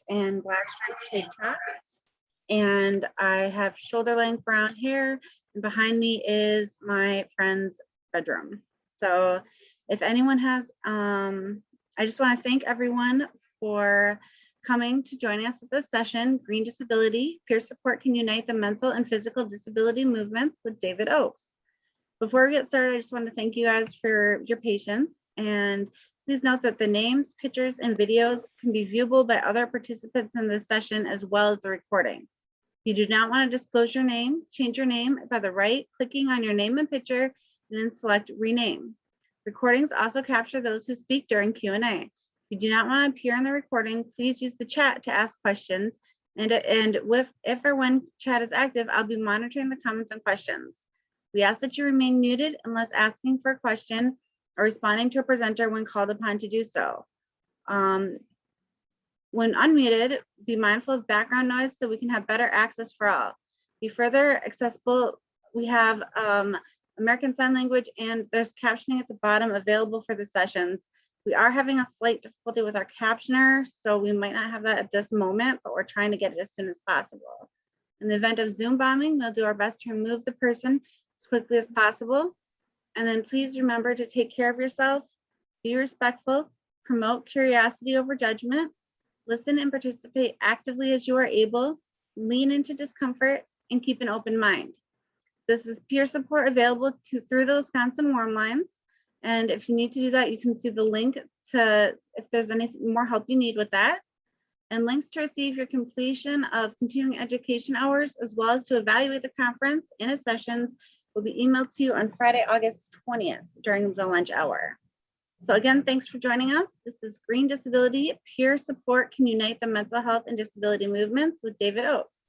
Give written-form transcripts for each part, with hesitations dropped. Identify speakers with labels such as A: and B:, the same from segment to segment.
A: and black striped tank top. And I have shoulder length brown hair. And behind me is my friend's bedroom. So if anyone has, I just want to thank everyone for coming to join us at this session, Green Disability, Peer Support Can Unite the Mental and Physical Disability Movements with David Oakes. Before we get started, I just want to thank you guys for your patience, and please note that the names, pictures, and videos can be viewable by other participants in this session as well as the recording. If you do not want to disclose your name, change your name by the right clicking on your name and picture, and then select rename. Recordings also capture those who speak during Q&A. If you do not want to appear in the recording, please use the chat to ask questions, and if or when chat is active, I'll be monitoring the comments and questions. We ask that you remain muted unless asking for a question or responding to a presenter when called upon to do so. When unmuted, be mindful of background noise so we can have better access for all. Be further accessible, we have American Sign Language, and there's captioning at the bottom available for the sessions. We are having a slight difficulty with our captioner, so we might not have that at this moment, but we're trying to get it as soon as possible. In the event of Zoom bombing, we'll do our best to remove the person as quickly as possible. And then please remember to take care of yourself, be respectful, promote curiosity over judgment, listen and participate actively as you are able, lean into discomfort, and keep an open mind. This is peer support available through the Wisconsin Warm Lines. And if you need to do that, you can see the link to if there's any more help you need with that. And links to receive your completion of continuing education hours, as well as to evaluate the conference and its sessions, will be emailed to you on Friday, August 20th during the lunch hour. So again, thanks for joining us. This is Green Disability, Peer Support Can Unite the Mental Health and Disability Movements with David Oakes.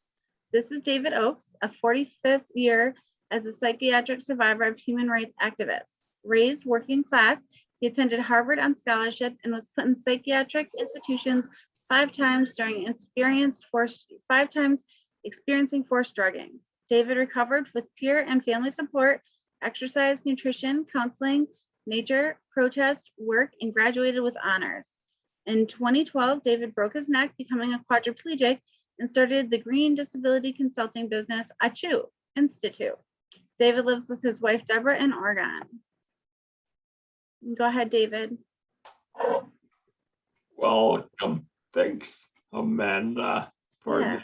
A: This is David Oakes, a 45th year as a psychiatric survivor of human rights activist. Raised working class, he attended Harvard on scholarship and was put in psychiatric institutions 5 times during experiencing forced drugging. David recovered with peer and family support, exercise, nutrition, counseling, nature, protest, work, and graduated with honors. In 2012, David broke his neck, becoming a quadriplegic, and started the green disability consulting business, Achoo Institute. David lives with his wife, Deborah, in Oregon. Go ahead, David.
B: Welcome. Thanks, Amanda, for the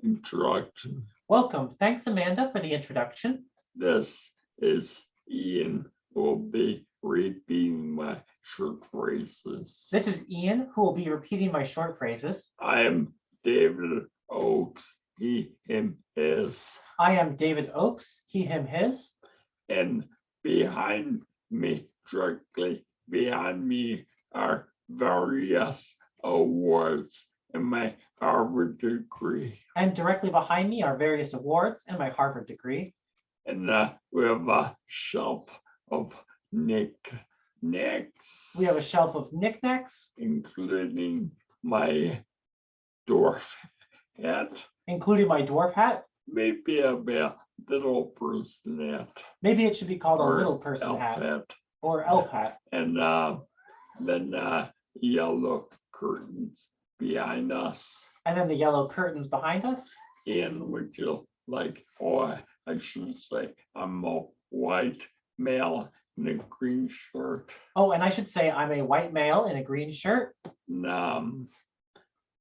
B: introduction.
C: Welcome. Thanks, Amanda, for the introduction.
B: This is Ian, who will be repeating my short phrases.
C: This is Ian, who will be repeating my short phrases.
B: I am David Oakes, he, him, his.
C: I am David Oakes, he, him, his.
B: And behind me, directly behind me, are various awards and my Harvard degree.
C: And directly behind me are various awards and my Harvard degree.
B: And we have a shelf of knickknacks.
C: We have a shelf of knickknacks,
B: including my dwarf hat.
C: Including my dwarf hat.
B: Maybe a little person hat.
C: Maybe it should be called a little person hat. Or elf hat.
B: And then yellow curtains behind us.
C: And then the yellow curtains behind us.
B: And would you like, I should say, I'm a white male in a green shirt.
C: Oh, and I should say I'm a white male in a green shirt.
B: And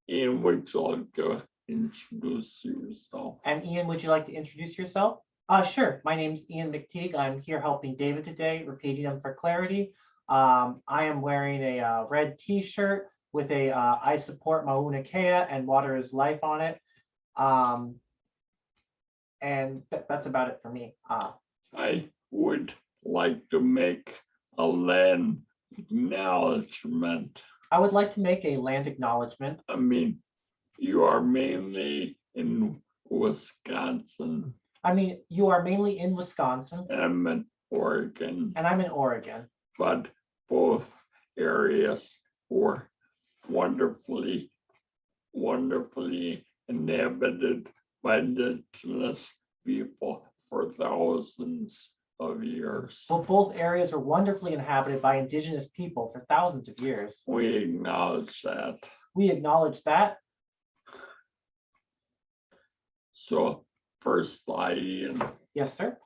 B: would you like to introduce yourself?
C: And Ian, would you like to introduce yourself? Sure. My name's Ian McTeague. I'm here helping David today, repeating them for clarity. I am wearing a red t-shirt with a I support Mauna Kea and water is life on it. And that's about it for me.
B: I would like to make a land acknowledgement.
C: I would like to make a land acknowledgement.
B: I mean, you are mainly in Wisconsin.
C: I mean, you are mainly in Wisconsin.
B: And I'm in Oregon.
C: And I'm in Oregon.
B: But both areas were wonderfully inhabited by indigenous people for thousands of years.
C: Well, both areas were wonderfully inhabited by indigenous people for thousands of years.
B: We acknowledge that.
C: We acknowledge that.
B: So first slide, Ian.
C: Yes, sir.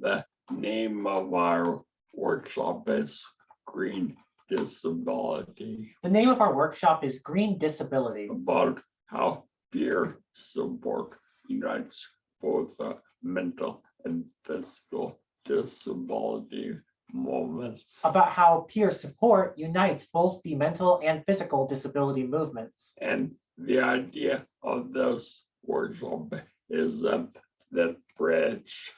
B: The name of our workshop is Green Disability,
C: The name of our workshop is Green Disability,
B: about how peer support unites both mental and physical disability moments.
C: about how peer support unites both the mental and physical disability movements.
B: And the idea of this workshop is that bridge,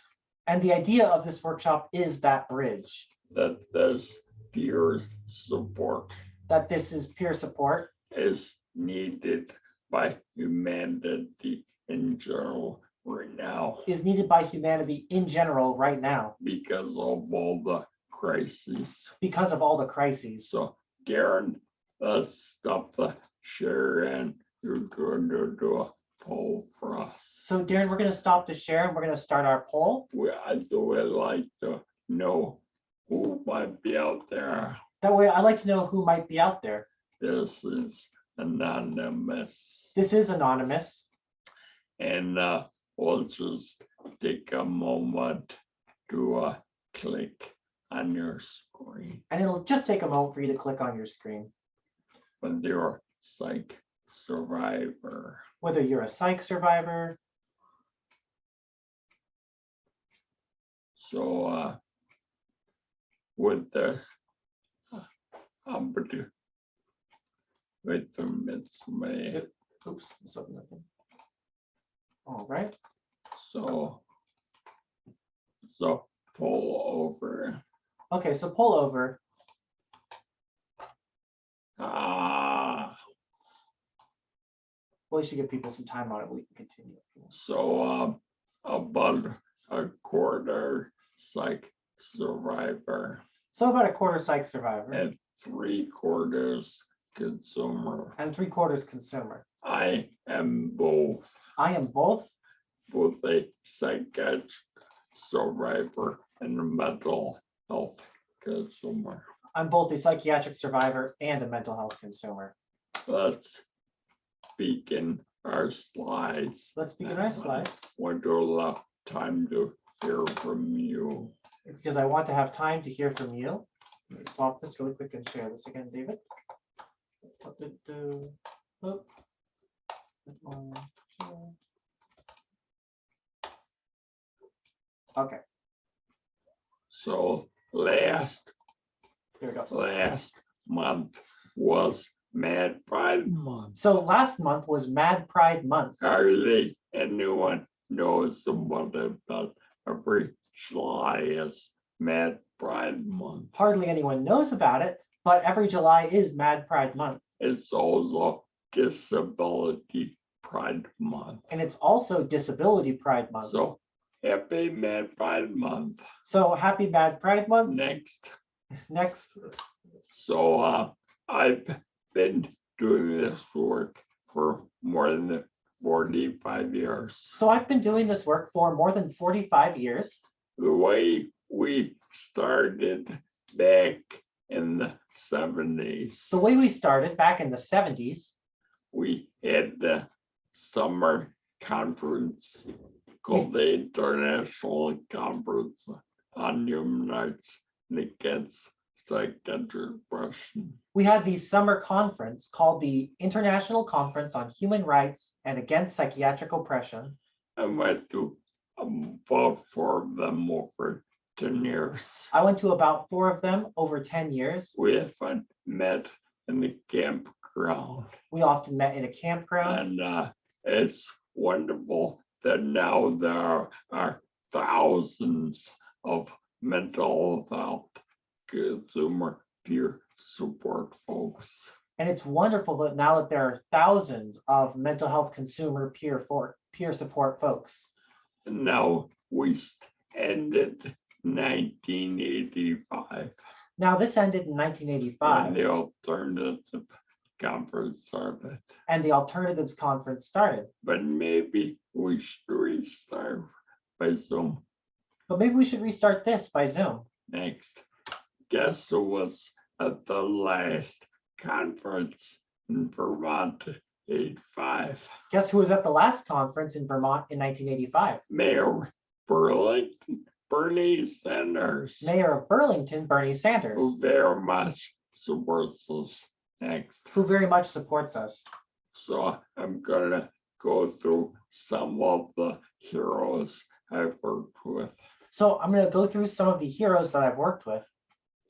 C: And the idea of this workshop is that bridge,
B: that this peer support
C: that this is peer support
B: is needed by humanity in general right now
C: is needed by humanity in general right now
B: because of all the crises.
C: because of all the crises.
B: So Darren, let's stop the share and you're going to do a poll for us.
C: So Darren, we're going to stop the share and we're going to start our poll.
B: I would like to know who might be out there.
C: That way, I'd like to know who might be out there.
B: This is anonymous.
C: This is anonymous.
B: And we'll just take a moment to click on your screen
C: And it'll just take a moment for you to click on your screen.
B: when you're psych survivor.
C: Whether you're a psych survivor,
B: So with the with the May.
C: oops, let's open that thing. All right.
B: So pull over.
C: Okay, so pull over. Well, you should give people some time on it. We can continue.
B: So about a quarter psych survivor
C: So about a quarter psych survivor
B: and 3/4 consumer.
C: and 3/4 consumer.
B: I am both
C: I am both
B: a psychiatric survivor and a mental health consumer.
C: I'm both a psychiatric survivor and a mental health consumer.
B: Let's begin our slides.
C: Let's begin our slides
B: What do allow time to hear from you?
C: because I want to have time to hear from you. Let me swap this really quick and share this again, David. Oop. Okay,
B: So last
C: here we go.
B: month was Mad Pride Month.
C: So last month was Mad Pride Month.
B: Hardly anyone knows about every July is Mad Pride Month.
C: Hardly anyone knows about it, but every July is Mad Pride Month.
B: It's also Disability Pride Month.
C: And it's also Disability Pride Month.
B: So happy Mad Pride Month.
C: So happy Mad Pride Month.
B: Next.
C: Next.
B: So I've been doing this work for more than 45 years.
C: So I've been doing this work for more than 45 years.
B: The way we started back in the 70s,
C: The way we started back in the 70s,
B: we had the summer conference called the International Conference on Human Rights and Against Psychiatric Oppression.
C: we had the summer conference called the International Conference on Human Rights and Against Psychiatric Oppression.
B: I went to about 4 of them over 10 years.
C: I went to about 4 of them over 10 years.
B: We often met in the campground,
C: We often met in a campground.
B: and it's wonderful that now there are thousands of mental health consumer peer support folks.
C: And it's wonderful that now that there are thousands of mental health consumer peer support folks.
B: And now we ended 1985.
C: Now this ended in
B: When
C: 1985
B: the alternative conference started.
C: and the Alternatives Conference started.
B: But maybe we should restart by Zoom.
C: But maybe we should restart this by Zoom.
B: Next. guess who was at the last conference in Vermont, 85?
C: Guess who was at the last conference in Vermont in 1985?
B: Mayor Burlington, Bernie Sanders,
C: Mayor of Burlington, Bernie Sanders,
B: who very much supports us. Next.
C: who very much supports us.
B: So I'm gonna go through some of the heroes I've worked with.
C: So I'm going to go through some of the heroes that I've worked with.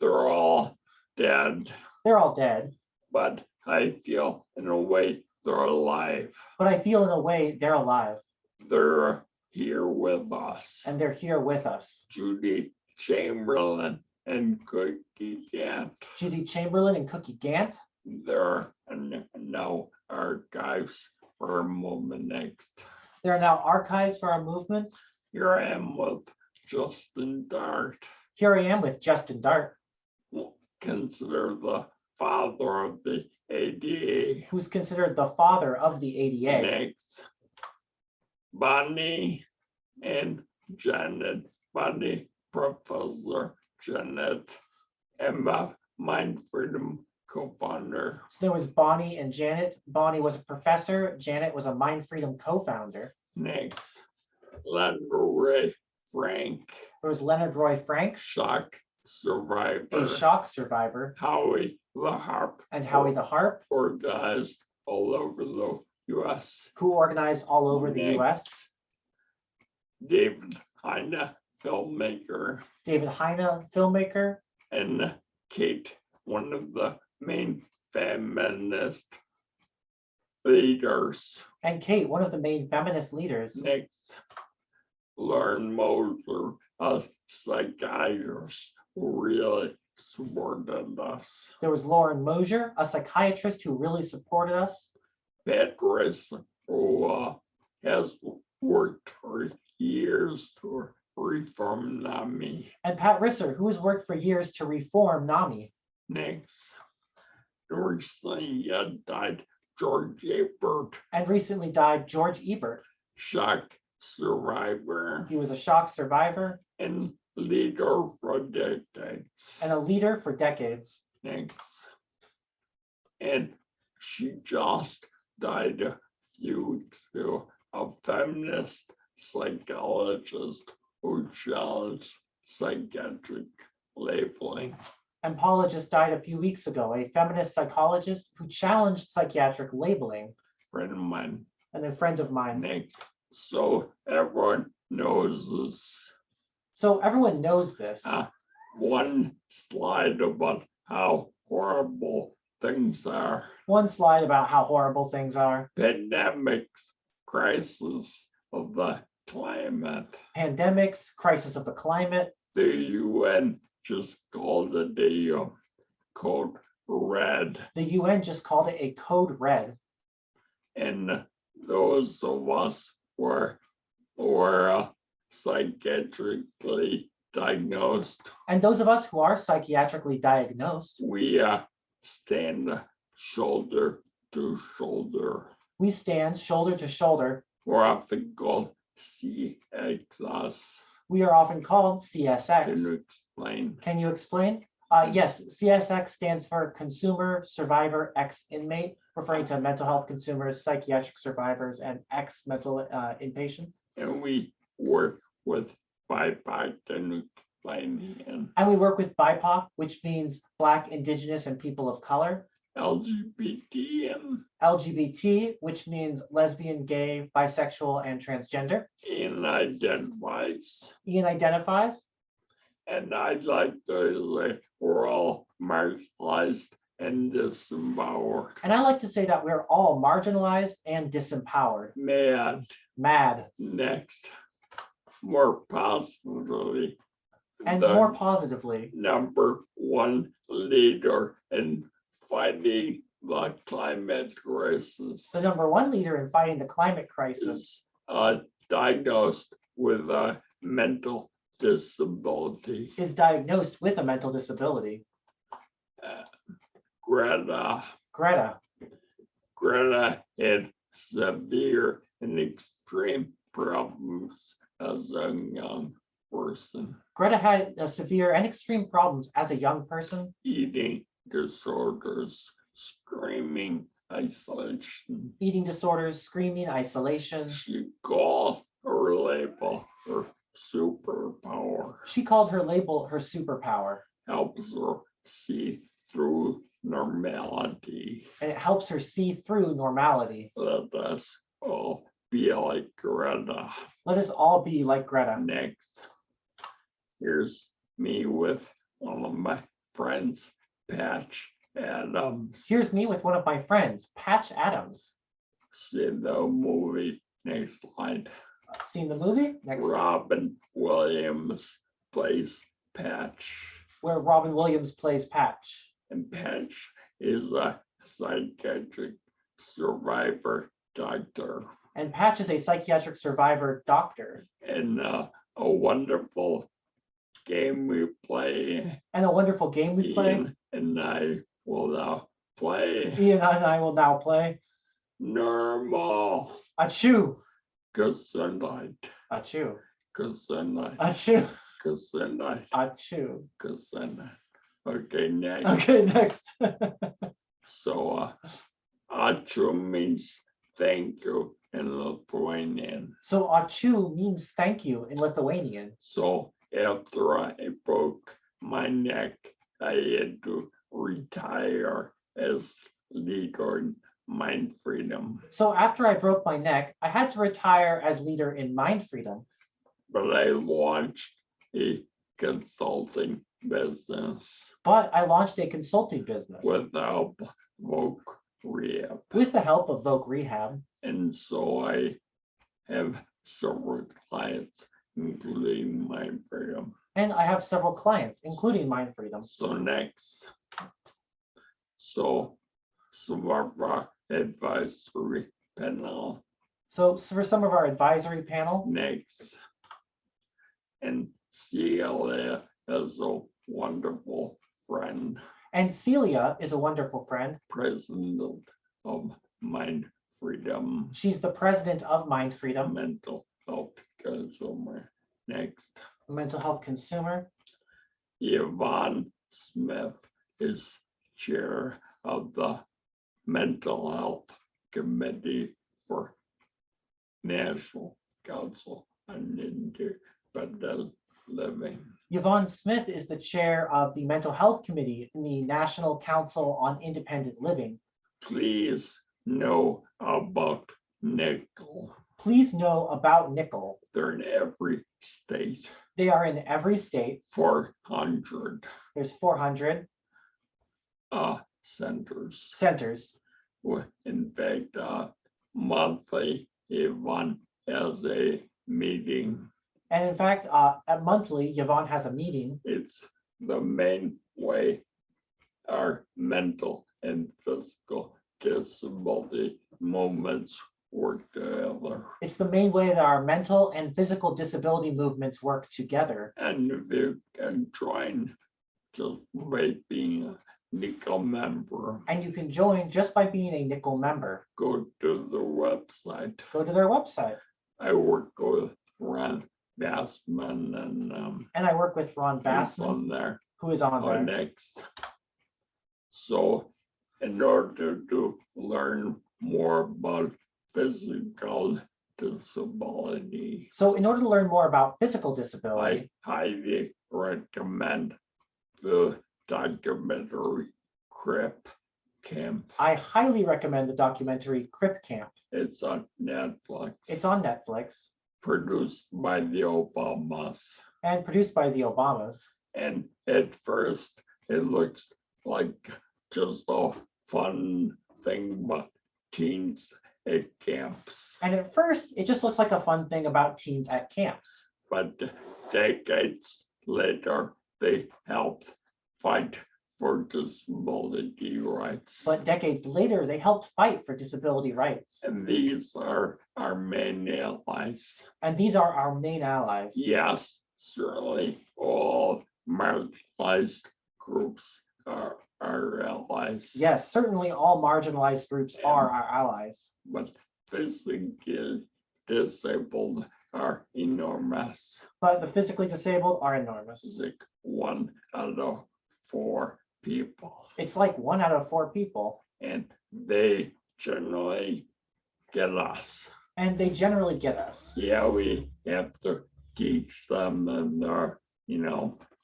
B: They're all dead,
C: They're all dead,
B: but I feel in a way they're alive.
C: but I feel in a way they're alive
B: They're here with us.
C: and they're here with us.
B: Judy Chamberlain and Cookie Gant.
C: Judy Chamberlain and Cookie Gant.
B: They're now archives for a moment. Next.
C: There are now archives for our movement.
B: Here I am with Justin Dart,
C: Here I am with Justin Dart,
B: considered the father of the ADA.
C: who's considered the father of the ADA.
B: Next, Bonnie and Janet. Bonnie, Professor Janet, Emma, Mind Freedom co-founder.
C: So there was Bonnie and Janet. Bonnie was a professor. Janet was a Mind Freedom co-founder.
B: Next, Leonard Frank,
C: There was Leonard Roy Frank,
B: shock survivor.
C: a shock survivor,
B: Howie the Harp,
C: and Howie the Harp,
B: organized all over the U.S.
C: who organized all over the
B: Next.
C: US.
B: David Heine, filmmaker,
C: David Heine, filmmaker,
B: and Kate, one of the main feminist leaders.
C: and Kate, one of the main feminist leaders.
B: Next, Lauren Moser, a psychiatrist who really supported us.
C: There was Lauren Mosier, a psychiatrist who really supported us.
B: Pat Grayson, who has worked for years to reform NAMI.
C: And Pat Risser, who has worked for years to reform NAMI.
B: Next, recently died George Ebert,
C: And recently died George Ebert.
B: shock survivor
C: He was a shock survivor
B: and leader for decades.
C: and a leader for decades.
B: Next, and she just died a few weeks ago, a feminist psychologist who challenged psychiatric labeling.
C: And Paula just died a few weeks ago, a feminist psychologist who challenged psychiatric labeling,
B: Friend of mine.
C: and a friend of mine.
B: Next, so everyone knows this.
C: So everyone knows this.
B: One slide about how horrible things are.
C: One slide about how horrible things are.
B: Pandemics, crisis of the climate.
C: Pandemics, crisis of the climate.
B: The UN just called it a code red.
C: The UN just called it a code red.
B: And those of us who are psychiatrically diagnosed,
C: And those of us who are psychiatrically diagnosed,
B: we stand shoulder to shoulder.
C: we stand shoulder to shoulder.
B: We're often called CXS.
C: We are often called
B: Can you
C: CSX.
B: explain?
C: Can you explain? Yes, CSX stands for Consumer Survivor X Inmate, referring to mental health consumers, psychiatric survivors, and ex mental inpatients.
B: And we work with BIPOC. Can you explain? And
C: And we work with BIPOC, which means Black, Indigenous, and People of Color.
B: LGBT and
C: LGBT, which means lesbian, gay, bisexual, and transgender.
B: identifies.
C: Ian identifies.
B: And I'd like to say we're all marginalized and disempowered.
C: And I like to say that we're all marginalized and disempowered.
B: Mad.
C: Mad.
B: Next, more positively,
C: And
B: the
C: more positively,
B: number one leader in fighting the climate crisis
C: the number one leader in fighting the climate crisis
B: is diagnosed with a mental disability.
C: is diagnosed with a mental disability.
B: Greta had severe and extreme problems as a young person,
C: Greta had severe and extreme problems as a young person,
B: eating disorders, screaming, isolation.
C: eating disorders, screaming, isolation.
B: She called her label her superpower,
C: She called her label her superpower,
B: helps her see through normality.
C: and it helps her see through normality.
B: Let us all be like Greta.
C: Let us all be like Greta.
B: Next, here's me with one of my friends, Patch Adams.
C: Here's me with one of my friends, Patch Adams.
B: See the movie. Next slide.
C: Seen the movie? Next.
B: Robin Williams plays Patch,
C: Where Robin Williams plays Patch.
B: and Patch is a psychiatric survivor doctor,
C: And Patch is a psychiatric survivor doctor.
B: and a wonderful game we play.
C: And a wonderful game we play.
B: Ian and I will now play
C: Ian and I will now play
B: normal.
C: Achoo.
B: Gesundheit.
C: Achoo.
B: Gesundheit.
C: Achoo.
B: Gesundheit.
C: Achoo.
B: Gesundheit. Okay, next.
C: Okay, next.
B: So, Achoo means thank you in Lithuanian.
C: So Achoo means thank you in Lithuanian.
B: So, after I broke my neck, I had to retire as leader in Mind Freedom.
C: So after I broke my neck, I had to retire as leader in Mind Freedom.
B: But I launched a consulting business
C: But I launched a consulting business
B: without Voc Rehab.
C: with the help of Voc Rehab.
B: And so I have several clients, including Mind Freedom.
C: And I have several clients, including Mind Freedom.
B: So next. So some of our advisory panel
C: So for some of our advisory panel,
B: next. And Celia is a wonderful friend,
C: and Celia is a wonderful friend.
B: president of Mind Freedom
C: She's the president of Mind Freedom,
B: Mental Health Consumer. Next,
C: mental health consumer.
B: Yvonne Smith is chair of the Mental Health Committee for National Council on Independent Living.
C: Yvonne Smith is the chair of the Mental Health Committee in the National Council on Independent Living.
B: Please know about Nickel.
C: Please know about Nickel.
B: They're in every state.
C: They are in every state.
B: 400
C: There's 400
B: centers.
C: centers.
B: In fact, monthly, Yvonne has a meeting.
C: And in fact, at monthly, Yvonne has a meeting.
B: It's the main way our mental and physical disability movements work together.
C: It's the main way that our mental and physical disability movements work together.
B: And if you can join just by being a Nickel member,
C: And you can join just by being a Nickel member.
B: go to the website.
C: Go to their website.
B: I work with Ron Bassman
C: And I work with Ron
B: he's
C: Bassman,
B: on there.
C: who is on there.
B: Next. So in order to learn more about physical disability,
C: So in order to learn more about physical
B: I
C: disability,
B: highly recommend the documentary Crip Camp.
C: I highly recommend the documentary Crip Camp.
B: It's on Netflix.
C: It's on Netflix
B: Produced by the Obamas.
C: and produced by the Obamas.
B: And at first, it looks like just a fun thing, but teens at camps.
C: And at first, it just looks like a fun thing about teens at camps.
B: But decades later, they helped fight for disability rights.
C: But decades later, they helped fight for disability rights.
B: And these are our main allies.
C: And these are our main allies.
B: Yes, certainly all marginalized groups are our allies.
C: Yes, certainly all marginalized groups are our allies.
B: But physically disabled are enormous.
C: but the physically disabled are enormous.
B: It's like 1 out of 4 people.
C: It's like 1 out of 4 people,
B: And they generally get us.
C: and they generally get us.
B: Yeah, we have to teach them and they're,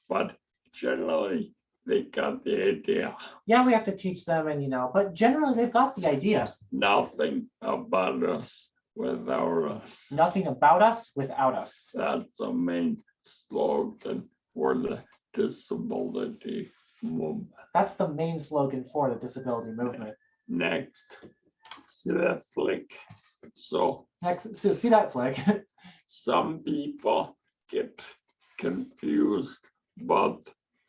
B: but generally they got the idea.
C: Yeah, we have to teach them, and but generally they've got the idea.
B: Nothing about us without us.
C: Nothing about us without us.
B: That's the main slogan for the disability movement.
C: That's the main slogan for the disability movement.
B: Next, see that flick. So
C: Next, so see that flag?
B: some people get confused about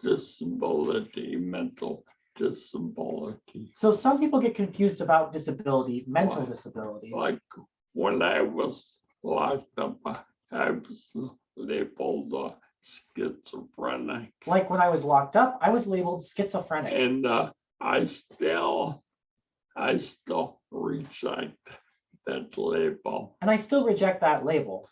B: disability, mental disability.
C: So some people get confused about disability, mental
B: Why?
C: disability.
B: Like when I was locked up, I was labeled schizophrenic.
C: Like when I was locked up, I was labeled schizophrenic.
B: And I still reject that label.
C: And I still reject that label.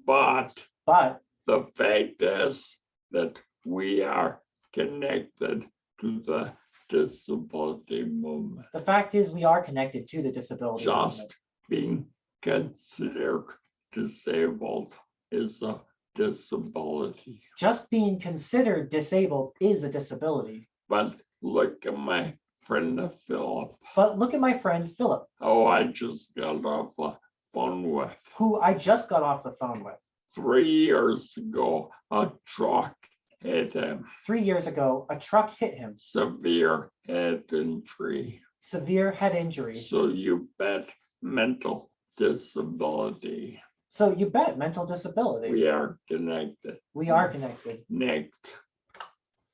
B: But
C: But
B: the fact is that we are connected to the disability movement.
C: the fact is we are connected to the disability movement.
B: Just being considered disabled is a disability.
C: Just being considered disabled is a disability.
B: But look at my friend Philip.
C: But look at my friend Philip,
B: Oh, I just got off the phone with.
C: who I just got off the phone with.
B: 3 years ago, a truck hit him.
C: 3 years ago, a truck hit him,
B: Severe head injury.
C: severe head injury.
B: So you bet mental disability.
C: So you bet, mental disability.
B: We are connected.
C: We are connected.
B: Next.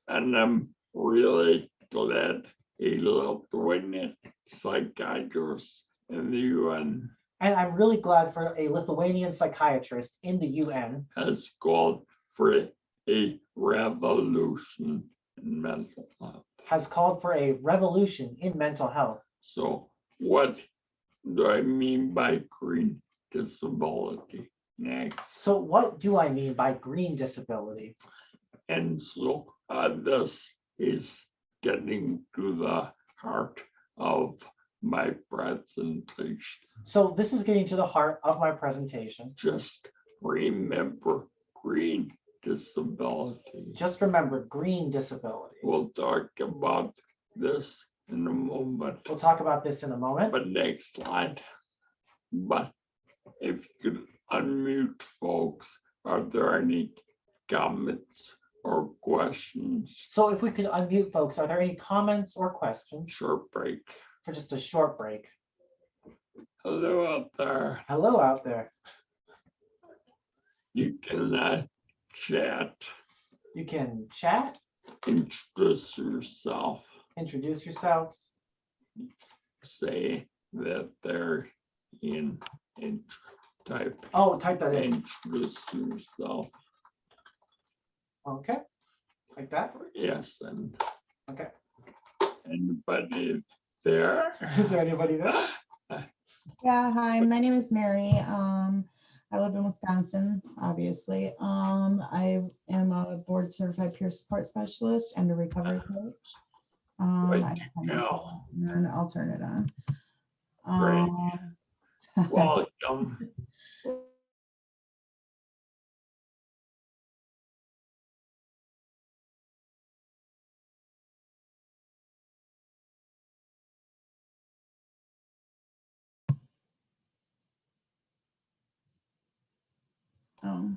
B: And I'm really glad a Lithuanian psychiatrist in the UN
C: And I'm really glad for a Lithuanian psychiatrist in the UN
B: has called for a revolution in mental health.
C: has called for a revolution in mental health.
B: So what do I mean by green disability? Next.
C: So what do I mean by green disability?
B: And so this is getting to the heart of my presentation.
C: So this is getting to the heart of my presentation.
B: Just remember green disability.
C: Just remember green disability.
B: We'll talk about this in a moment.
C: We'll talk about this in a moment.
B: But next slide. But if you could unmute, folks, are there any comments or questions?
C: So if we could unmute folks, are there any comments or questions
B: Short break.
C: for just a short break?
B: Hello out there.
C: Hello out there.
B: You can chat,
C: You can chat,
B: introduce yourself,
C: introduce yourselves.
B: say that they're in type,
C: Oh, type that in.
B: introduce yourself.
C: Okay, like that.
B: Yes, and
C: Okay.
B: anybody there?
C: Is there anybody there?
D: Yeah, hi, my name is Mary. I live in Wisconsin, obviously. I am a board certified peer support specialist and a recovery coach.
B: Way
D: I
B: to
D: have my
B: go.
D: phone on, I'll turn it on.
B: Great. Welcome.
D: Oh,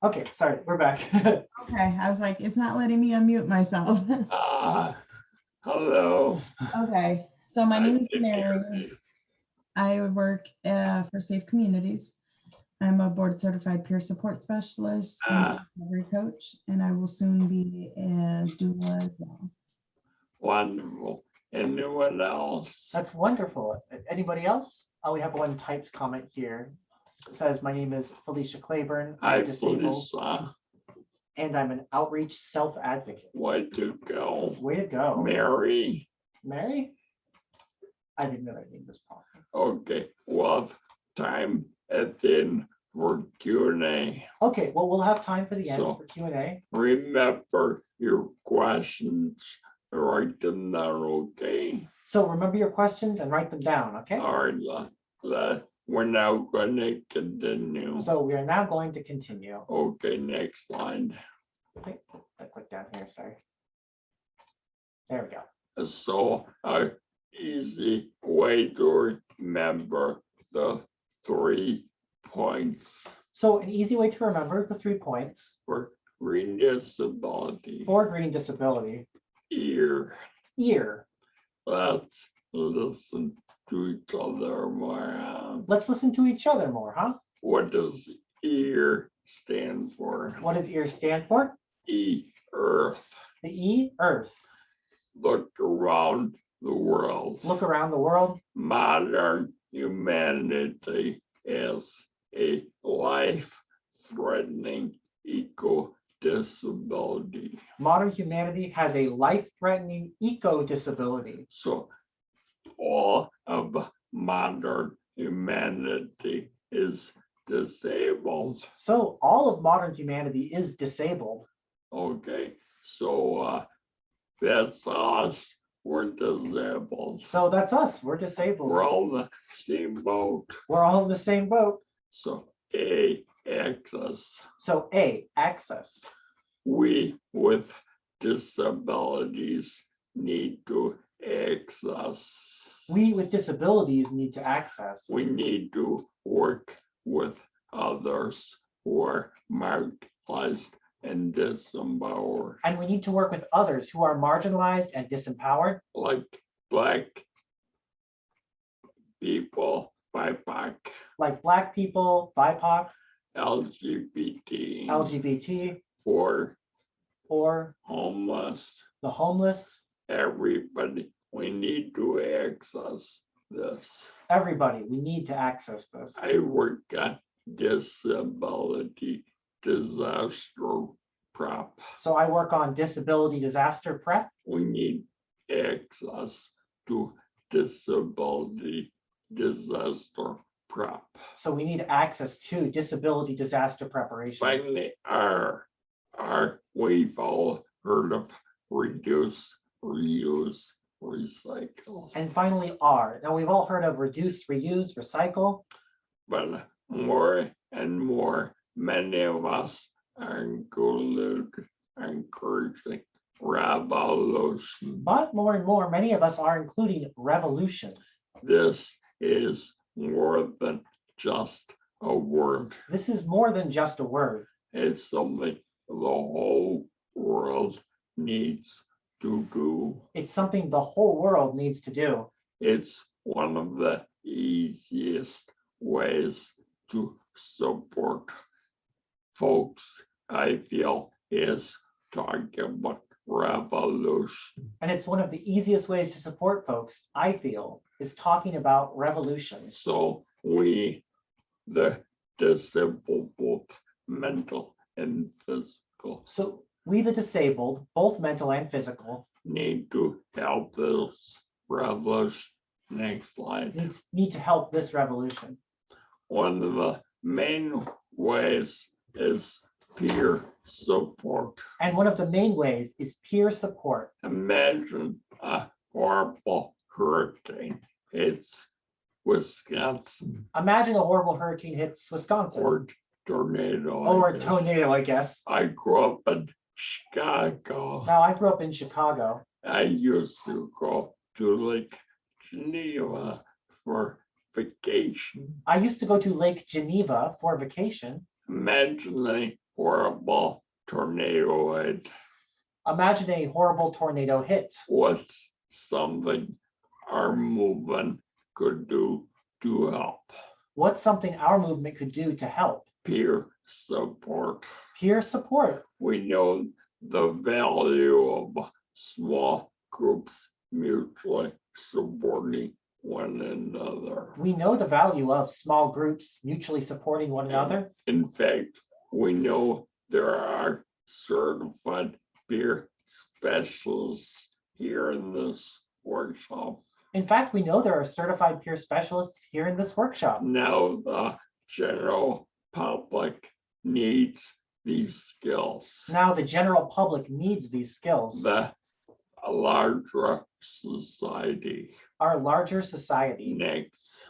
C: Okay, sorry, we're back.
D: okay, I was like, it's not letting me unmute myself.
B: Hello.
D: Okay, so my name is
B: I can hear
D: Mary.
B: you.
D: I work for Safe Communities. I'm a board certified peer support specialist and a recovery coach, and I will soon be a doula as well.
B: Wonderful. Anyone else?
C: That's wonderful. Anybody else? Oh, we have one typed comment here. It says, my name is Felicia Claiborne.
B: Hi,
C: I'm disabled
B: Felicia.
C: and I'm an outreach self-advocate.
B: Way to go.
C: Way to go.
B: Mary.
C: Mary? I didn't know that name was proper.
B: Okay, we'll have time at the end for Q&A.
C: Okay, well, we'll have time for the end
B: So-
C: for Q&A.
B: Remember your questions, write them down, okay?
C: So remember your questions and write them down, okay?
B: All right, we're now gonna continue.
C: So we are now going to continue.
B: Okay, next slide.
C: I click down here, sorry. There we go.
B: So a easy way to remember the 3 points
C: So an easy way to remember the 3 points
B: for green disability.
C: for green disability.
B: Ear.
C: Ear.
B: Let's listen to each other more.
C: Let's listen to each other more, huh?
B: What does ear stand for?
C: What does ear stand for?
B: E, Earth.
C: The E, Earth.
B: Look around the world.
C: Look around the world.
B: Modern humanity is a life-threatening eco-disability.
C: Modern humanity has a life-threatening eco-disability.
B: So all of modern humanity is disabled.
C: So all of modern humanity is disabled.
B: Okay, so that's us. We're disabled.
C: So that's us. We're disabled.
B: We're all in the same boat.
C: We're all in the same boat.
B: So A, access.
C: So A, access.
B: We with disabilities need to access.
C: We with disabilities need to access.
B: We need to work with others who are marginalized and disempowered,
C: And we need to work with others who are marginalized and disempowered,
B: like Black people, BIPOC,
C: like Black people, BIPOC,
B: LGBT,
C: LGBT,
B: or
C: or
B: homeless.
C: the homeless.
B: Everybody, we need to access this.
C: Everybody, we need to access this.
B: I work on disability disaster prep.
C: So I work on disability disaster prep.
B: We need access to disability disaster prep.
C: So we need access to disability disaster preparation.
B: Finally, we've all heard of reduce, reuse, recycle,
C: And finally, R. Now we've all heard of reduce, reuse, recycle,
B: but more and more, many of us are encouraging revolution.
C: but more and more, many of us are including revolution.
B: This is more than just a word.
C: This is more than just a word.
B: It's something the whole world needs to do.
C: It's something the whole world needs to do.
B: It's one of the easiest ways to support folks, I feel, is talking about revolution.
C: And it's one of the easiest ways to support folks, I feel, is talking about revolution.
B: So we, the disabled, both mental and physical,
C: So we, the disabled, both mental and physical,
B: need to help this revolution. Next slide.
C: need to help this revolution.
B: One of the main ways is peer support.
C: And one of the main ways is peer support.
B: Imagine a horrible hurricane hits Wisconsin
C: Imagine a horrible hurricane hits Wisconsin,
B: or tornado.
C: or
B: I
C: a
B: guess.
C: tornado, I guess.
B: I grew up in Chicago.
C: Now, I grew up in Chicago.
B: I used to go to Lake Geneva for vacation.
C: I used to go to Lake Geneva for vacation.
B: Imagine a horrible tornado hit.
C: Imagine a horrible tornado hit.
B: What's something our movement could do to help?
C: What's something our movement could do to help?
B: Peer support.
C: Peer support.
B: We know the value of small groups mutually supporting one another.
C: We know the value of small groups mutually supporting one another.
B: In fact, we know there are certified peer specialists here in this workshop.
C: In fact, we know there are certified peer specialists here in this workshop.
B: Now the general public needs these skills.
C: Now the general public needs these skills.
B: The larger society.
C: Our larger society.
B: Next.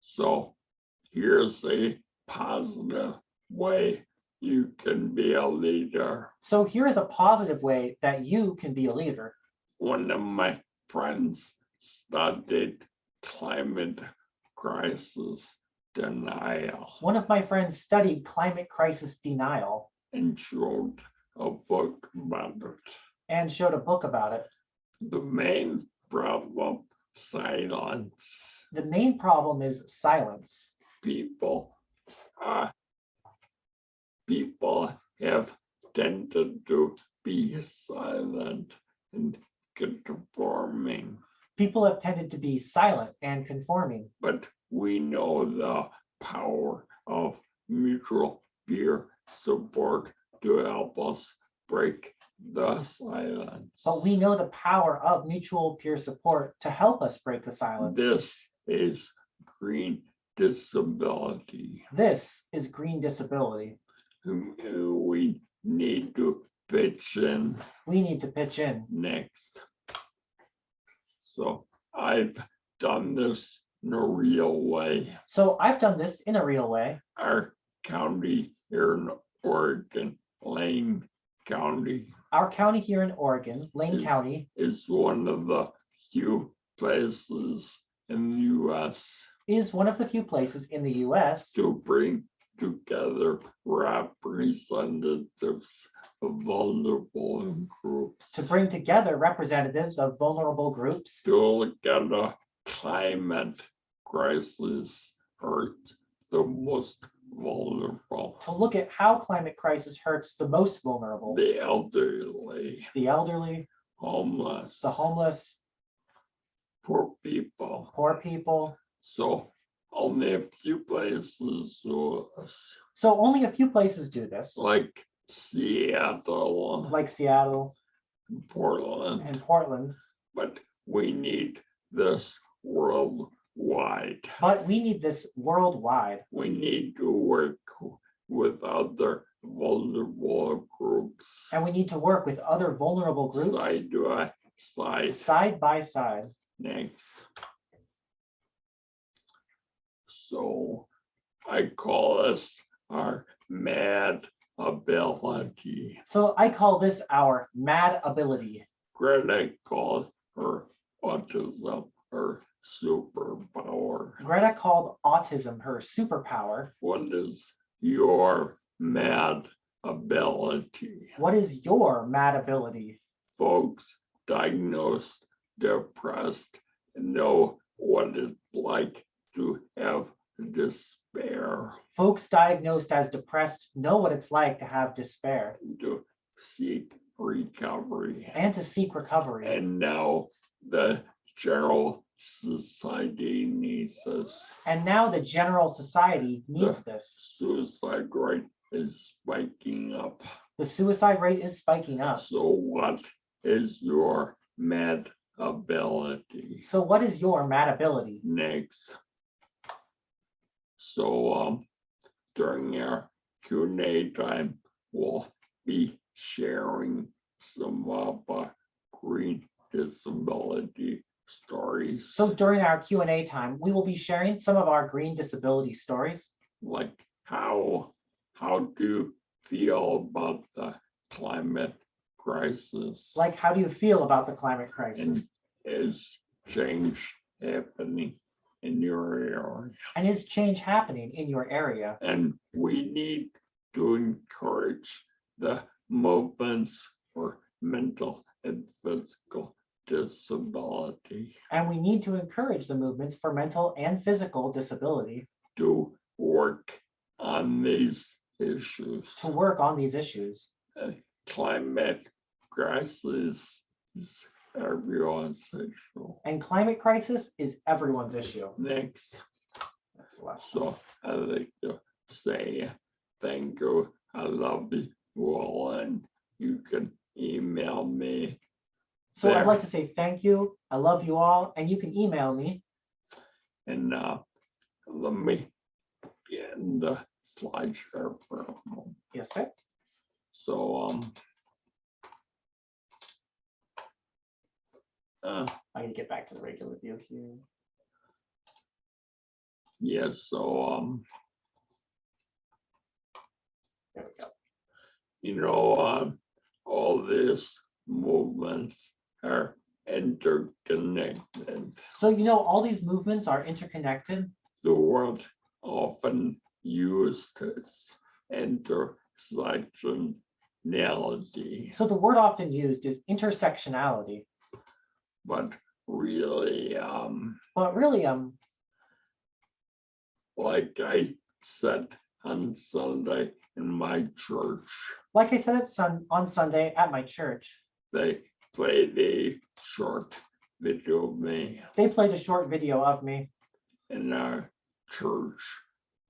B: So here's a positive way you can be a leader.
C: So here is a positive way that you can be a leader.
B: One of my friends studied climate crisis denial
C: One of my friends studied climate crisis denial
B: and showed a book about it.
C: and showed a book about it.
B: The main problem, silence.
C: The main problem is silence.
B: People have tended to be silent and conforming,
C: People have tended to be silent and conforming,
B: but we know the power of mutual peer support to help us break the silence.
C: but we know the power of mutual peer support to help us break the silence.
B: This is green disability.
C: This is green disability.
B: We need to pitch in.
C: We need to pitch in.
B: Next. So I've done this in a real way.
C: So I've done this in a real way.
B: Our county here in Oregon, Lane County,
C: Our county here in Oregon, Lane County,
B: is one of the few places in the US
C: is one of the few places in the US
B: to bring together representatives of vulnerable groups
C: to bring together representatives of vulnerable groups
B: to look at a climate crisis hurts the most vulnerable,
C: to look at how climate crisis hurts the most vulnerable,
B: the elderly,
C: the elderly,
B: homeless,
C: the homeless,
B: poor people.
C: poor people.
B: So only a few places do this,
C: So only a few places do this,
B: like Seattle,
C: like Seattle
B: Portland,
C: and Portland,
B: but we need this worldwide.
C: but we need this worldwide.
B: We need to work with other vulnerable groups
C: And we need to work with other vulnerable groups
B: side by side.
C: side by side.
B: Next. So I call this our mad ability.
C: So I call this our mad ability.
B: Greta called her autism her superpower.
C: Greta called autism her superpower.
B: What is your mad ability?
C: What is your mad ability?
B: Folks diagnosed depressed know what it's like to have despair,
C: Folks diagnosed as depressed know what it's like to have despair
B: to seek recovery.
C: and to seek recovery.
B: And now the general society needs us.
C: And now the general society needs this.
B: Suicide rate is spiking up.
C: The suicide rate is spiking up.
B: So what is your mad ability?
C: So what is your mad ability?
B: Next. So during our Q&A time, we'll be sharing some of green disability stories.
C: So during our Q&A time, we will be sharing some of our green disability stories.
B: Like how do you feel about the climate crisis?
C: Like, how do you feel about the climate
B: And
C: crisis?
B: is change happening in your area?
C: And is change happening in your area?
B: And we need to encourage the movements for mental and physical disability
C: And we need to encourage the movements for mental and physical disability
B: to work on these issues.
C: to work on these issues.
B: Climate crisis is everyone's issue.
C: And climate crisis is everyone's issue.
B: Next,
C: That's the last.
B: so I'd like to say thank you. I love you all, and you can email me.
C: So I'd
B: there.
C: like to say thank you. I love you all, and you can email me.
B: And let me begin the slideshare for a moment.
C: Yes, sir.
B: So,
C: I need to get back to the regular view here.
B: yes, so,
C: There we go.
B: you know, all these movements are interconnected.
C: So, you know, all these movements are interconnected.
B: The word often used is intersectionality,
C: So the word often used is intersectionality.
B: but really,
C: But really,
B: like I said on Sunday in my church,
C: like I said on Sunday at my church,
B: they played a short video of me,
C: they played a short video of me,
B: and our church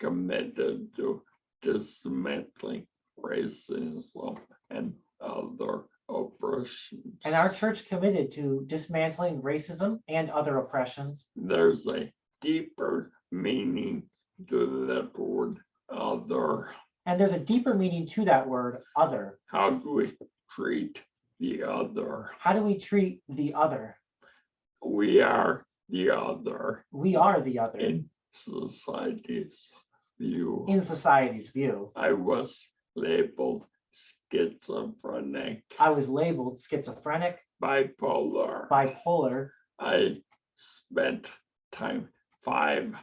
B: committed to dismantling racism and other oppressions.
C: and our church committed to dismantling racism and other oppressions.
B: There's a deeper meaning to that word, other.
C: And there's a deeper meaning to that word, other.
B: How do we treat the other?
C: How do we treat the other?
B: We are the other
C: We are the other
B: in society's view.
C: in society's view.
B: I was labeled schizophrenic,
C: I was labeled schizophrenic,
B: bipolar.
C: bipolar.
B: I spent 5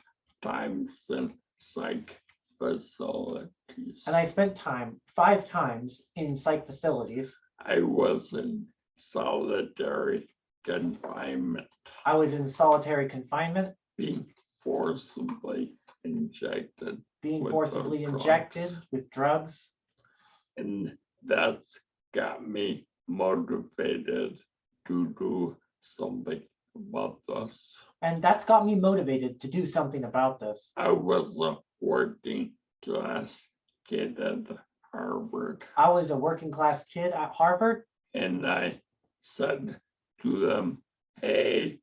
B: times in psych facilities.
C: And I spent 5 times in psych facilities.
B: I was in solitary confinement,
C: I was in solitary confinement,
B: being forcibly injected,
C: being
B: with
C: forcibly
B: drugs.
C: injected with drugs.
B: and that's got me motivated to do something about this.
C: And that's got me motivated to do something about this.
B: I was a working class kid at Harvard,
C: I was a working class kid at Harvard,
B: and I said to them, hey,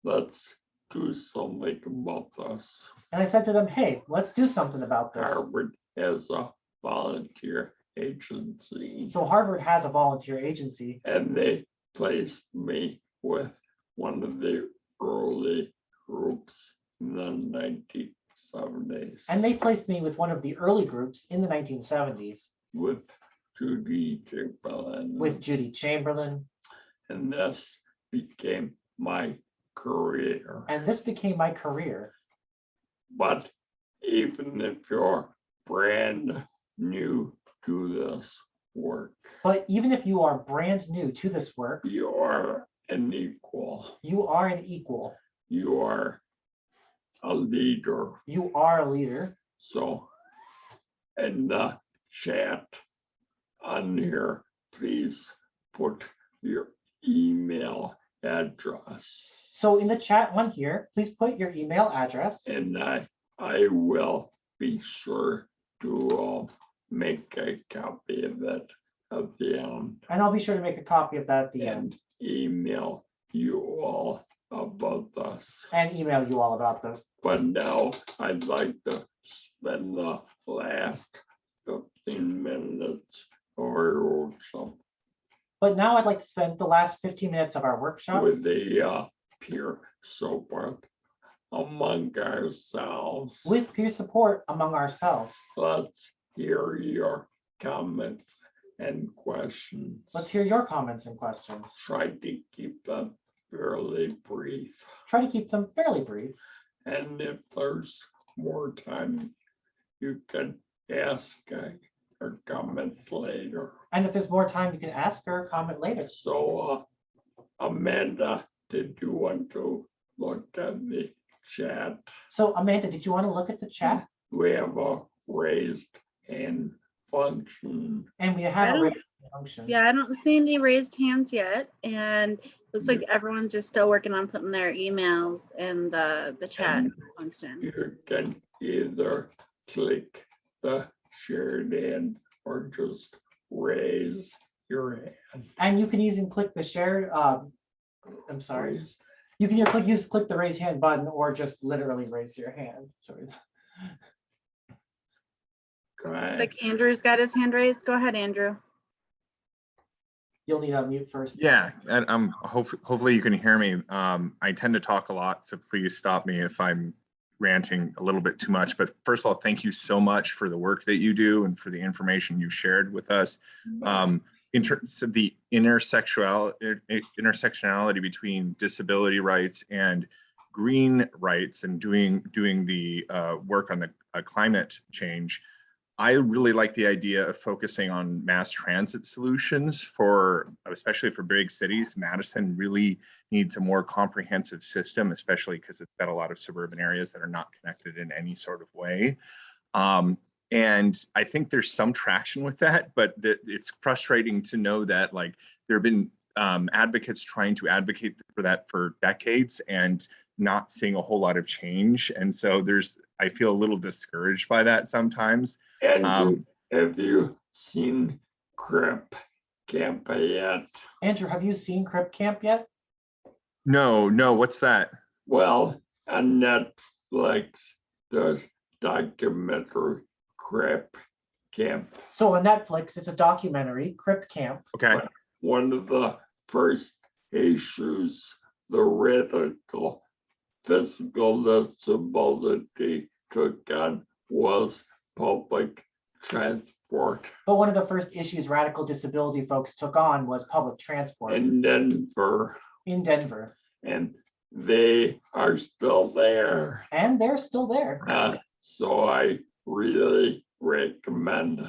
B: let's do something about this.
C: and I said to them, hey, let's do something about this.
B: Harvard has a volunteer agency,
C: So Harvard has a volunteer agency,
B: and they placed me with one of the early groups in the 1970s.
C: and they placed me with one of the early groups in the 1970s
B: with Judy Chamberlain.
C: with Judy Chamberlain.
B: And this became my career.
C: And this became my career.
B: But even if you're brand new to this work,
C: But even if you are brand new to this work,
B: you are an equal.
C: you are an equal.
B: You are a leader.
C: You are a leader.
B: So in the chat on here, please put your email address,
C: So in the chat on here, please put your email address,
B: and I will be sure to make a copy of it at the end
C: and I'll be sure to make a copy of that at the end
B: and email you all about this.
C: and email you all about this.
B: But now I'd like to spend the last 15 minutes of our workshop
C: But now I'd like to spend the last 15 minutes of our workshop
B: with the peer support among ourselves.
C: with peer support among ourselves.
B: Let's hear your comments and questions.
C: Let's hear your comments and questions.
B: Try to keep them fairly brief.
C: Try to keep them fairly brief.
B: And if there's more time, you can ask or comments later.
C: And if there's more time, you can ask or comment later.
B: So, Amanda, did you want to look at the chat?
C: So Amanda, did you want to look at the chat?
B: We have a raised hand function.
C: And we
A: I
C: have a
A: don't-
C: raise function.
A: Yeah, I don't see any raised hands yet, and looks like everyone's just still working on putting their emails in the chat function.
B: You can either click the shared hand or just raise your hand.
C: And you can even click the share. I'm sorry.
B: Raise.
C: You can either click the raise hand button or just literally raise your hand. So
B: Go
A: Looks
B: ahead.
A: like Andrew's got his hand raised. Go ahead, Andrew.
C: You'll need to unmute first.
E: Yeah, and hopefully you can hear me. I tend to talk a lot, so please stop me if I'm ranting a little bit too much. But first of all, thank you so much for the work that you do and for the information you've shared with us. In terms of the intersectionality between disability rights and green rights and doing the work on the climate change, I really like the idea of focusing on mass transit solutions especially for big cities. Madison really needs a more comprehensive system, especially because it's got a lot of suburban areas that are not connected in any sort of way. And I think there's some traction with that, but it's frustrating to know that like there have been advocates trying to advocate for that for decades and not seeing a whole lot of change. And so I feel a little discouraged by that sometimes.
B: Andrew, have you seen Crip Camp yet?
C: Andrew, have you seen Crip Camp yet?
E: No, what's that?
B: Well, on Netflix, there's documentary Crip Camp.
C: So on Netflix, it's a documentary, Crip Camp.
E: Okay.
B: One of the first issues the radical physical disability took on was public transport.
C: But one of the first issues radical disability folks took on was public transport
B: In Denver,
C: in Denver.
B: and they are still there.
C: And they're still there.
B: So I really recommend,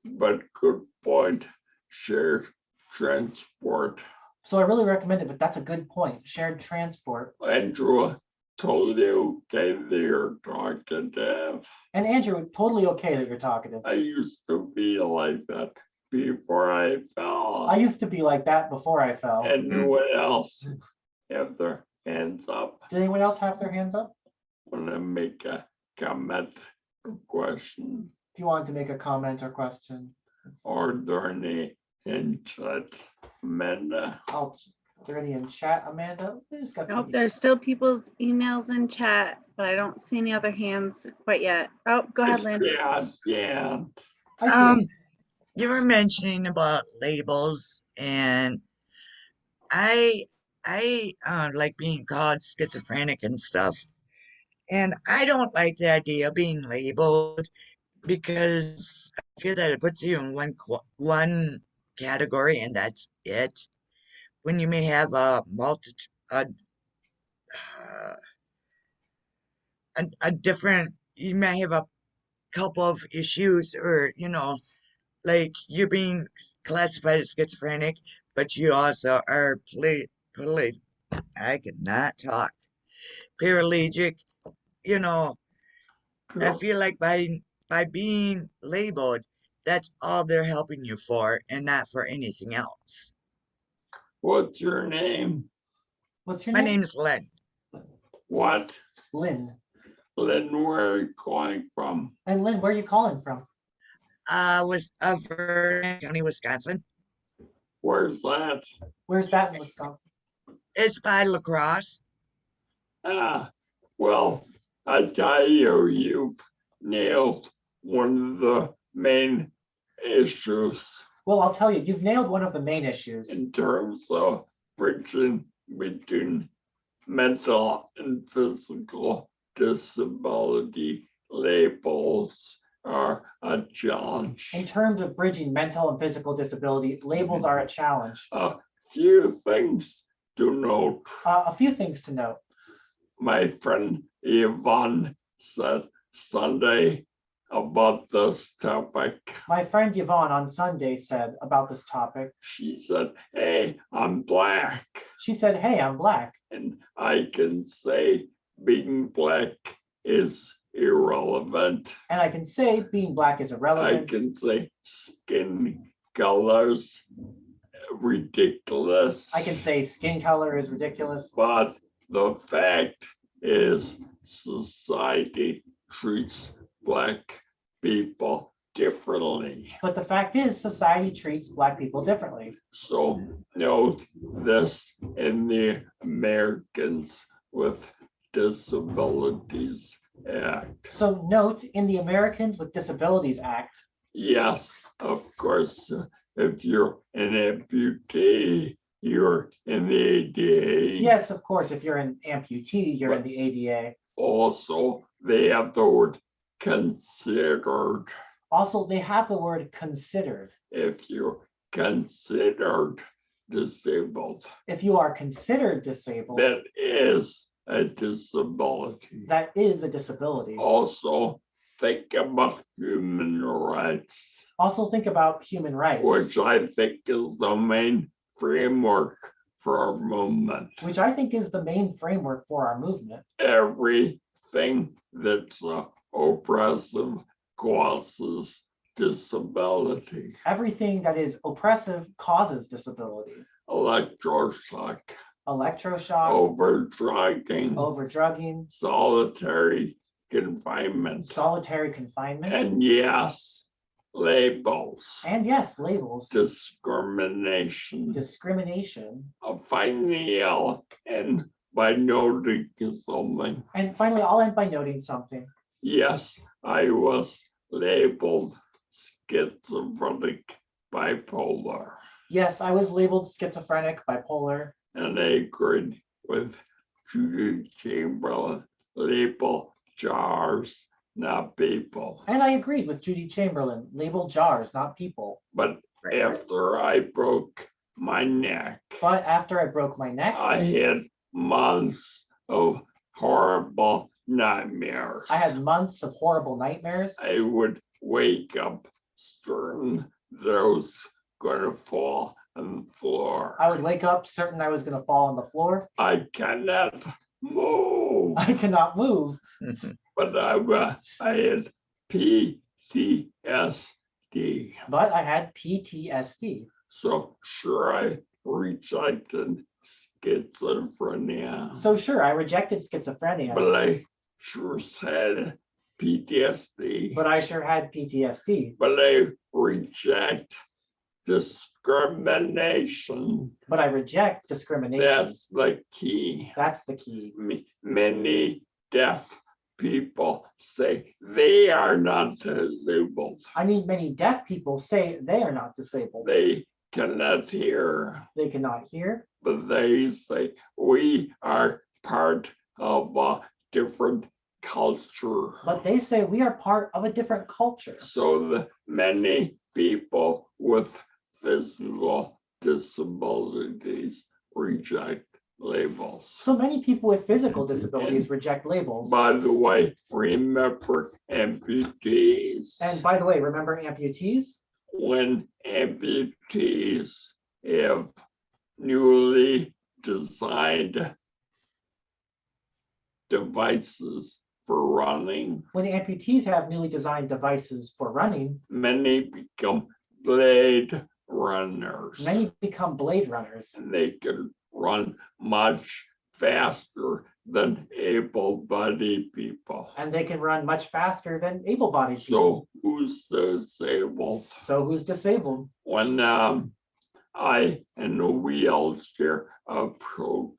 B: but good point, shared transport.
C: So I really recommend it, but that's a good point. Shared transport.
B: Andrew, totally okay that you're talkative.
C: And Andrew, totally okay that you're talkative.
B: I used to be like that before I fell.
C: I used to be like that before I fell.
B: Anyone else have their hands up?
C: Did anyone else have their hands up?
B: Want to make a comment or question?
C: If you wanted to make a comment or question.
B: Are there any in chat, Amanda?
C: Are there any in chat, Amanda? We just got
A: Nope,
C: some.
A: there's still people's emails in chat, but I don't see any other hands quite yet. Oh, go ahead, Lynn.
B: Yeah.
C: I see.
F: You were mentioning about labels, and I like being called schizophrenic and stuff. And I don't like the idea of being labeled because I feel that it puts you in one category and that's it. When you may have a different, you may have a couple of issues, or like you're being classified as schizophrenic, but you also are I could not talk. Paralegic, I feel like by being labeled, that's all they're helping you for and not for anything else.
B: What's your name?
C: What's your
F: My
C: name?
F: name's Len.
B: What?
C: Lynn.
B: Lynn, where are you calling from?
C: And Lynn, where are you calling from?
F: Was of Vernon County, Wisconsin.
B: Where's that?
C: Where's that in Wisconsin?
F: It's by La Crosse.
B: Well, I tell you, you've nailed one of the main issues
C: Well, I'll tell you, you've nailed one of the main issues.
B: in terms of bridging between mental and physical disability. Labels are a challenge.
C: In terms of bridging mental and physical disability, labels are a challenge.
B: A few things to note.
C: A few things to note.
B: My friend Yvonne said Sunday about this topic.
C: My friend Yvonne on Sunday said about this topic,
B: She said, hey, I'm Black.
C: she said, hey, I'm Black.
B: And I can say being Black is irrelevant.
C: And I can say being Black is
B: I
C: irrelevant.
B: can say skin colors ridiculous.
C: I can say skin color is ridiculous.
B: But the fact is society treats Black people differently.
C: But the fact is, society treats Black people differently.
B: So note this in the Americans with Disabilities Act.
C: So note, in the Americans with Disabilities Act,
B: Yes, of course, if you're an amputee, you're in the ADA.
C: yes, of course, if you're an amputee, you're in the ADA.
B: Also, they have the word considered.
C: Also, they have the word considered.
B: If you're considered disabled,
C: If you are considered disabled,
B: that is a disability.
C: that is a disability.
B: Also, think about human rights,
C: Also think about human rights,
B: which I think is the main framework for our movement.
C: which I think is the main framework for our movement.
B: Everything that's oppressive causes disability.
C: Everything that is oppressive causes disability.
B: Electroshock,
C: Electroshock,
B: overdrugging,
C: overdrugging,
B: solitary confinement,
C: solitary confinement,
B: and yes, labels,
C: and yes, labels,
B: discrimination.
C: discrimination.
B: Finally, and by noting something,
C: And finally, I'll end by noting something.
B: yes, I was labeled schizophrenic, bipolar,
C: Yes, I was labeled schizophrenic, bipolar,
B: and I agreed with Judy Chamberlain, label jars, not people.
C: and I agreed with Judy Chamberlain, labeled jars, not people.
B: But
F: Right.
B: after I broke my neck,
C: But after I broke my neck,
B: I had months of horrible nightmares.
C: I had months of horrible nightmares.
B: I would wake up certain there was gonna fall on the floor.
C: I would wake up certain I was going to fall on the floor.
B: I cannot move,
C: I cannot move,
B: but I had PTSD.
C: but I had PTSD.
B: So sure, I rejected schizophrenia,
C: So sure, I rejected schizophrenia,
B: but I sure said PTSD.
C: but I sure had PTSD.
B: But I reject discrimination.
C: But I reject discrimination.
B: That's the key.
C: That's the key.
B: Many deaf people say they are not disabled.
C: I mean, many deaf people say they are not disabled.
B: They cannot hear,
C: They cannot hear,
B: but they say we are part of a different culture.
C: but they say we are part of a different culture.
B: So the many people with physical disabilities reject labels.
C: So many people with physical disabilities reject labels.
B: By the way, remember amputees.
C: And by the way, remember amputees?
B: When amputees have newly designed devices for running,
C: When amputees have newly designed devices for running,
B: many become blade runners.
C: many become blade runners.
B: And they can run much faster than able-bodied people.
C: And they can run much faster than able-bodied people.
B: So who's disabled?
C: So who's disabled?
B: When I in a wheelchair approach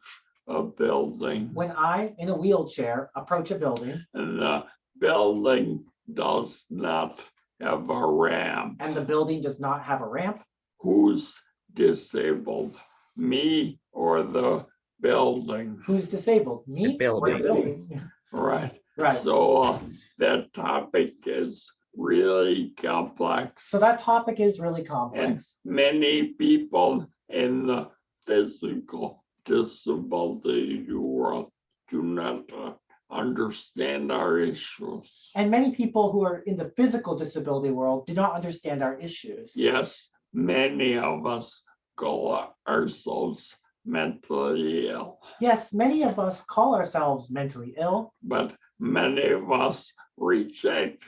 B: a building
C: When I, in a wheelchair, approach a building
B: and the building does not have a ramp,
C: and the building does not have a ramp,
B: who's disabled? Me or the building?
C: who's disabled? Me or the
F: building.
C: building?
B: Right.
C: Right.
B: So that topic is really complex.
C: So that topic is really
B: And
C: complex.
B: many people in the physical disability world do not understand our issues.
C: And many people who are in the physical disability world do not understand our issues.
B: Yes, many of us call ourselves mentally ill,
C: Yes, many of us call ourselves mentally ill,
B: but many of us reject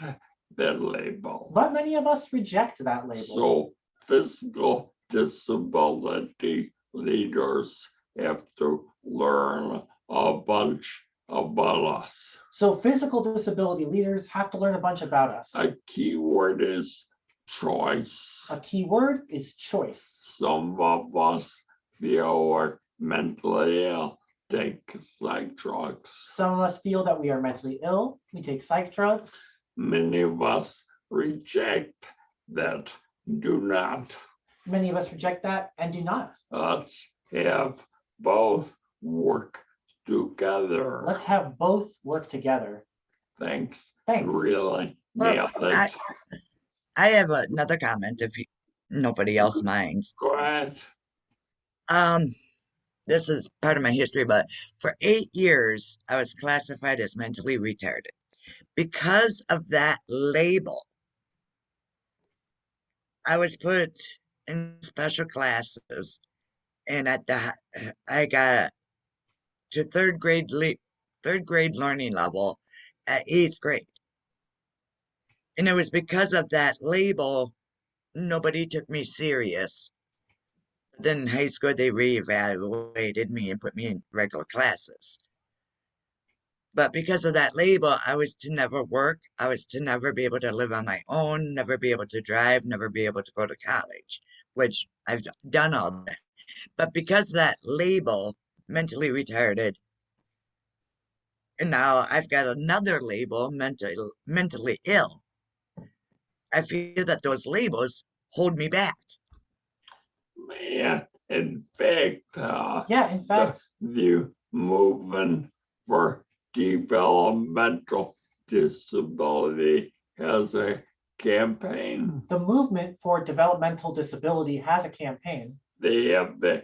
B: that label.
C: but many of us reject that label.
B: So physical disability leaders have to learn a bunch about us.
C: So physical disability leaders have to learn a bunch about us.
B: A key word is choice.
C: A key word is choice.
B: Some of us feel we're mentally ill. take psych drugs.
C: Some of us feel that we are mentally ill. We take psych drugs.
B: Many of us reject that, do not.
C: Many of us reject that and do not.
B: Let's have both work together.
C: Let's have both work together.
B: Thanks.
C: Thanks.
B: Really
F: Well,
B: nailed it.
F: I have another comment if nobody else minds.
B: Go ahead.
F: This is part of my history, but for 8 years, I was classified as mentally retarded. Because of that label, I was put in special classes, and I got to third grade learning level at 8th grade. And it was because of that label, nobody took me serious. Then in high school, they reevaluated me and put me in regular classes. But because of that label, I was to never work. I was to never be able to live on my own, never be able to drive, never be able to go to college, which I've done all that. But because of that label, mentally retarded, and now I've got another label, mentally ill. I feel that those labels hold me back.
B: Man, in fact,
C: Yeah, in fact,
B: the movement for developmental disability has a campaign.
C: the movement for developmental disability has a campaign.
B: They have the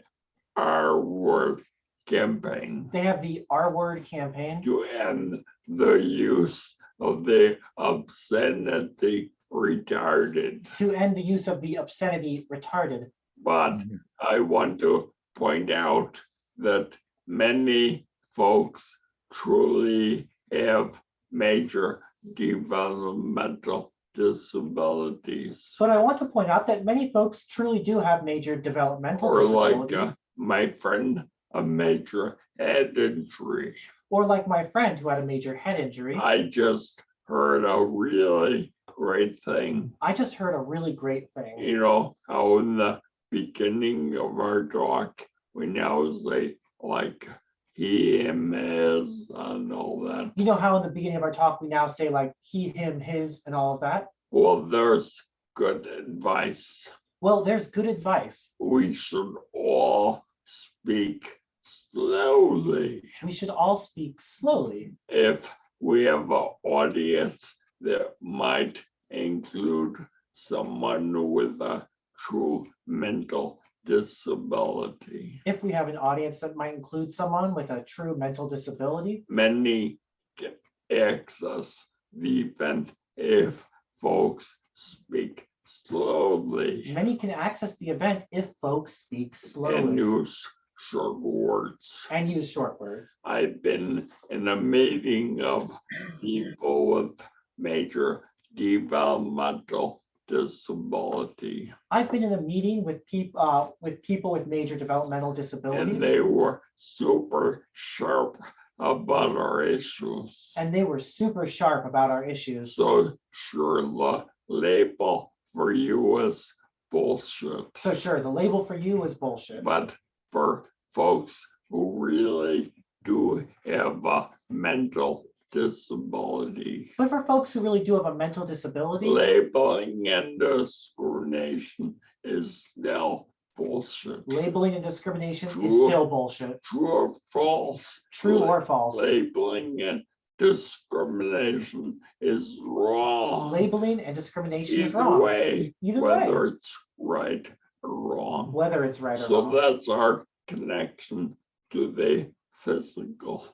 B: R word campaign
C: They have the R word campaign
B: to end the use of the obscenity retarded.
C: to end the use of the obscenity retarded.
B: But I want to point out that many folks truly have major developmental disabilities.
C: But I want to point out that many folks truly do have major developmental
B: Or like
C: disabilities.
B: my friend, a major head injury.
C: Or like my friend who had a major head injury.
B: I just heard a really great thing.
C: I just heard a really great thing.
B: You know, how in the beginning of our talk, we now say like he, him, his, and all that.
C: You know how in the beginning of our talk, we now say like he, him, his, and all of that?
B: Well, there's good advice.
C: Well, there's good advice.
B: We should all speak slowly.
C: We should all speak slowly.
B: If we have an audience that might include someone with a true mental disability.
C: If we have an audience that might include someone with a true mental disability,
B: Many can access the event if folks speak slowly
C: many can access the event if folks speak
B: and
C: slowly
B: use short words.
C: and use short words.
B: I've been in a meeting of people with major developmental disability,
C: I've been in a meeting with people with major developmental
B: and
C: disabilities,
B: they were super sharp about our issues.
C: and they were super sharp about our issues.
B: So sure, the label for you is bullshit.
C: So sure, the label for you is bullshit.
B: But for folks who really do have a mental disability,
C: But for folks who really do have a mental disability,
B: labeling and discrimination is still bullshit.
C: labeling and discrimination is
B: True.
C: still bullshit.
B: True or false?
C: True or false?
B: Labeling and discrimination is wrong.
C: Labeling and discrimination is
B: Either
C: wrong.
B: way,
C: Either way,
B: whether it's right or wrong.
C: whether it's right or
B: So
C: wrong.
B: that's our connection to the physical.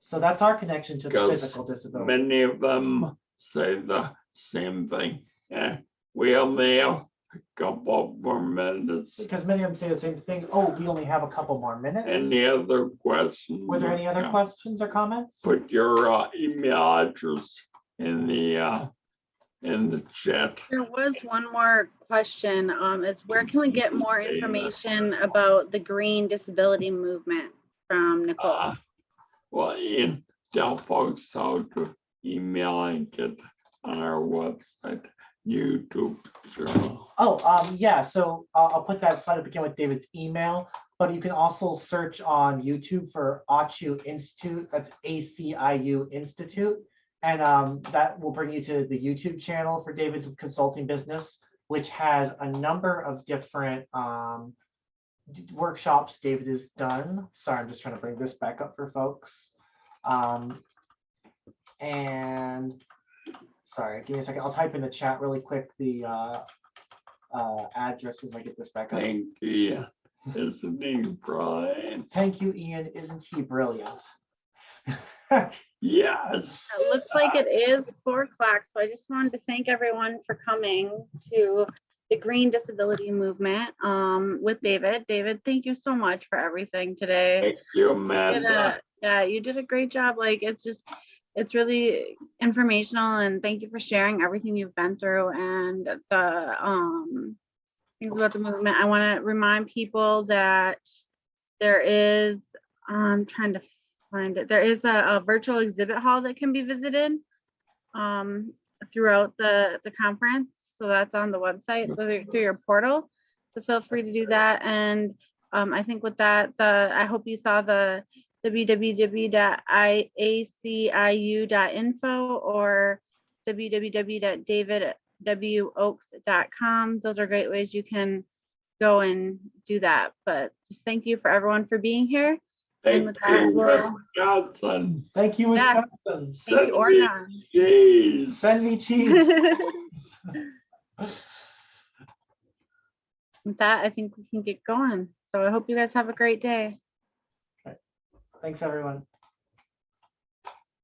C: So that's our connection to the
B: Because
C: physical disability.
B: many of them say the same thing. We only have a couple more minutes.
C: Because many of them say the same thing. Oh, we only have a couple more minutes.
B: Any other questions?
C: Were there any other
B: Yeah.
C: questions or comments?
B: Put your email address in the chat.
A: There was one more question. It's where can we get more information about the green disability movement from Nicole?
B: Well, Ian, tell folks how to email and get on our website, YouTube channel.
C: Oh, yeah, so I'll put that slide up again with David's email. but you can also search on YouTube for Achoo Institute. That's ACIU Institute. And that will bring you to the YouTube channel for David's consulting business, which has a number of different workshops David has done. Sorry, I'm just trying to bring this back up for folks. And sorry, give me a second. I'll type in the chat really quick the address as I get this back up.
B: Thank you. Isn't he Brian?
C: Thank you, Ian. Isn't he brilliant?
B: Yes.
A: It looks like it is 4 o'clock, so I just wanted to thank everyone for coming to the Green Disability Movement with David. David, thank you so much for everything today.
B: Thank you, Amanda.
A: Yeah, you did a great job. Like, it's really informational, and thank you for sharing everything you've been through and the things about the movement. I want to remind people that there is, I'm trying to find it. There is a virtual exhibit hall that can be visited throughout the conference. So that's on the website, so through your portal. So feel free to do that. And I think with that, I hope you saw the www.iaciu.info or www.davidwoaks.com. Those are great ways you can go and do that. But just thank you for everyone for being here. And with
B: Thank
A: that,
B: you, Wisconsin.
C: Thank you,
A: Yeah.
C: Wisconsin.
A: thank you, Oregon.
B: Jeez.
C: Send me cheese.
A: With that, I think we can get going. So I hope you guys have a great day.
C: Thanks, everyone.